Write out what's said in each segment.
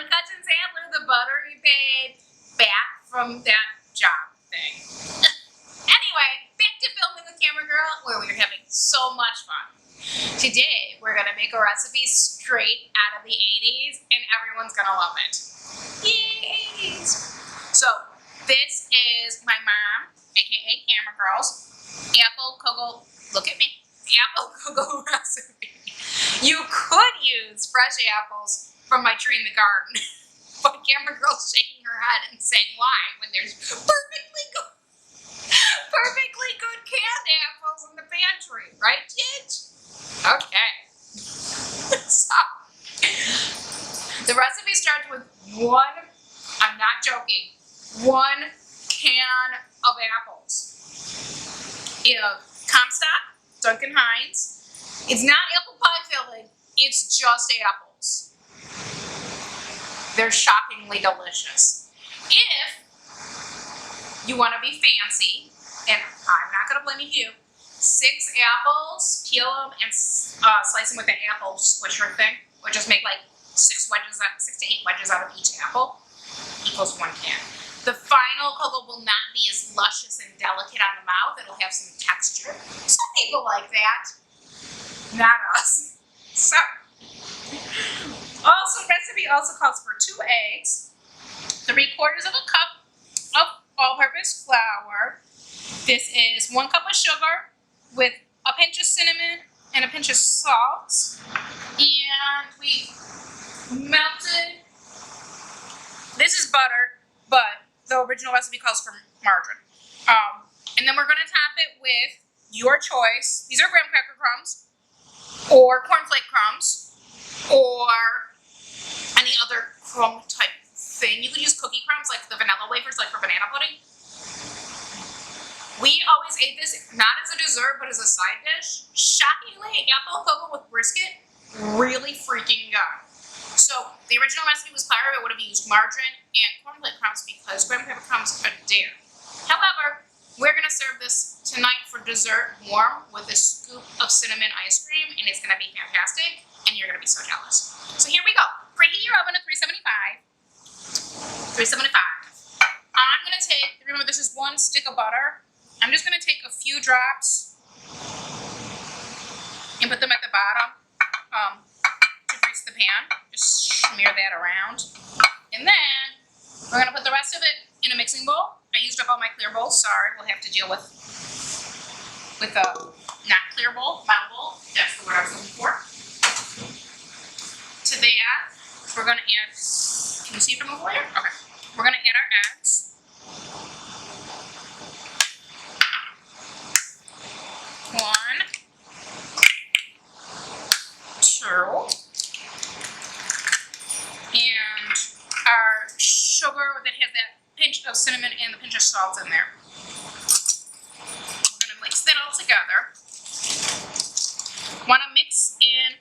Kelly Cutchin's Handler, the buttery babe, back from that job thing. Anyway, back to filming with Camera Girl, where we're having so much fun. Today, we're gonna make a recipe straight out of the 80s, and everyone's gonna love it. Yay! So, this is my mom, aka Camera Girl's, Apple Kugel, look at me, Apple Kugel recipe. You could use fresh apples from my tree in the garden, but Camera Girl's shaking her head and saying why when there's perfectly good canned apples in the pantry, right, Gidge? Okay. So, the recipe starts with one, I'm not joking, 1 can of apples. Comstock, Duncan Hines. It's not apple pie filling, it's just apples. They're shockingly delicious. If you want to be fancy, and I'm not going to blame you, 6 apples, peel them and slice them with an apple squisher thing, or just make like 6 to 8 wedges out of each apple, equals 1 can. The final kugel will not be as luscious and delicate on the mouth. It'll have some texture. Some people like that. Not us. So, recipe also calls for 2 eggs, 3/4 of a cup of all-purpose flour. This is 1 cup of sugar with a pinch of cinnamon and a pinch of salt. And we melted, this is butter, but the original recipe calls for margarine. And then we're gonna top it with your choice. These are graham cracker crumbs, or cornflake crumbs, or any other crumb type thing. You could use cookie crumbs, like the vanilla wafers, like for banana pudding. We always ate this not as a dessert, but as a side dish. Shockingly, apple kugel with brisket, really freaking good. So the original recipe was clear. It would have used margarine and cornflake crumbs because graham cracker crumbs are dare. However, we're gonna serve this tonight for dessert warm with a scoop of cinnamon ice cream, and it's gonna be fantastic, and you're gonna be so jealous. So here we go. Preheat your oven at 375. I'm gonna take, remember this is 1 stick of butter. I'm just gonna take a few drops and put them at the bottom to grease the pan. Just smear that around. And then we're gonna put the rest of it in a mixing bowl. I used up all my clear bowls. Sorry, we'll have to deal with a not clear bowl, metal bowl. That's the word I was looking for. To that, we're gonna add, can you see from over here? Okay. We're gonna add our eggs. One, 2, and our sugar that has that pinch of cinnamon and the pinch of salt in there. We're going to mix that all together. Want to mix in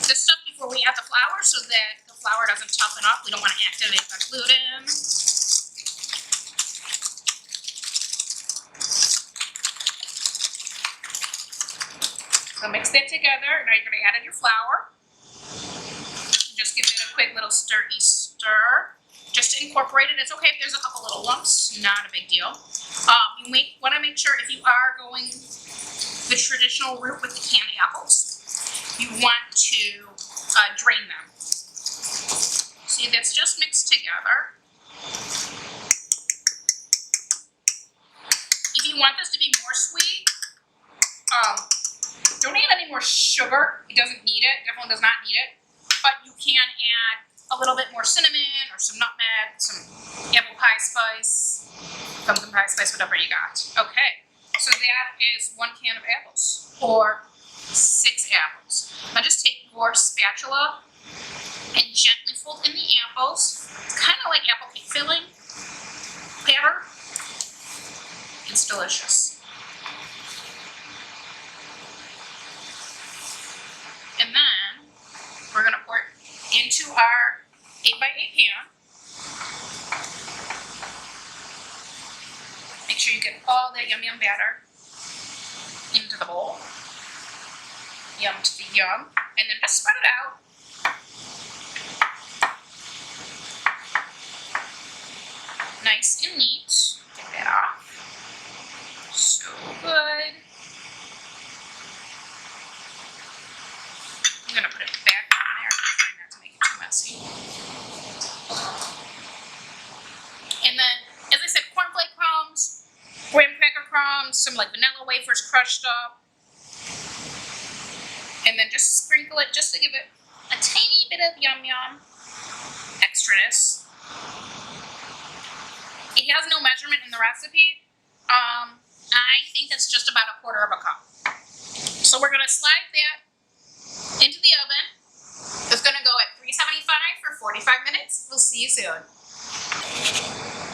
this stuff before we add the flour so that the flour doesn't toughen up. We don't want to activate the gluten. So mix that together. Now you're going to add in your flour. Just give it a quick little stir. Just to incorporate it. It's okay if there's a couple little lumps, not a big deal. You want to make sure if you are going the traditional route with the canned apples, you want to drain them. See, that's just mixed together. If you want this to be more sweet, don't add any more sugar. It doesn't need it. Definitely does not need it. But you can add a little bit more cinnamon or some nutmeg, some apple pie spice, pumpkin pie spice, whatever you got. Okay, so that is 1 can of apples, or 6 apples. Now just take your spatula and gently fold in the apples. It's kind of like apple cake filling batter. It's delicious. And then we're going to pour it into our 8x8 pan. Make sure you get all that yum batter into the bowl. Yum to the yum. And then just spread it out. nice and neat. Get that off. So good. I'm gonna put it back on there, trying not to make it too messy. And then, as I said, cornflake crumbs, graham cracker crumbs, some like vanilla wafers crushed up. And then just sprinkle it just to give it a tiny bit of yum yum extraness. It has no measurement in the recipe. I think that's just about 1/4 cup. So we're gonna slide that into the oven. It's gonna go at 375 for 45 minutes. We'll see you soon.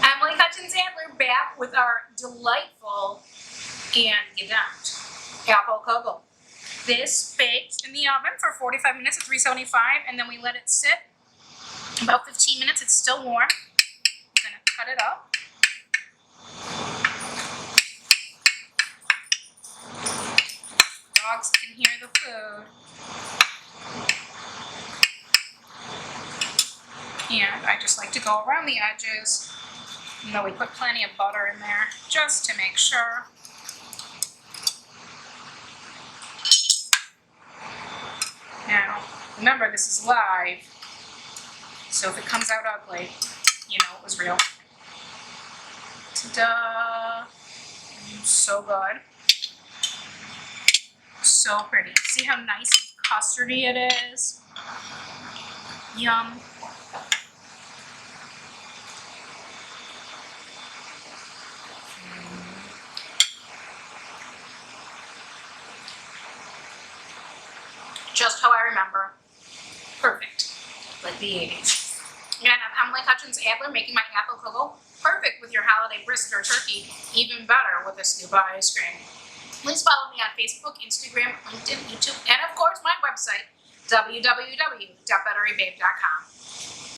Emily Hutchins-Adler back with our delightful and gedemped Apple Kugel. This baked in the oven for 45 minutes at 375, and then we let it sit about 15 minutes. It's still warm. I'm gonna cut it up. Dogs can hear the food. And I just like to go around the edges, even though we put plenty of butter in there, just to make sure. Now, remember this is live, so if it comes out ugly, you know it was real. Ta-da! So good. So pretty. See how nice and custardy it is? Yum. Just how I remember. Perfect. Like the 80s. And I'm Emily Hutchins-Adler making my Apple Kugel. Perfect with your holiday brisket or turkey. Even better with a scoop of ice cream. Please follow me on Facebook, Instagram, LinkedIn, YouTube, and of course my website, www.betterybabe.com.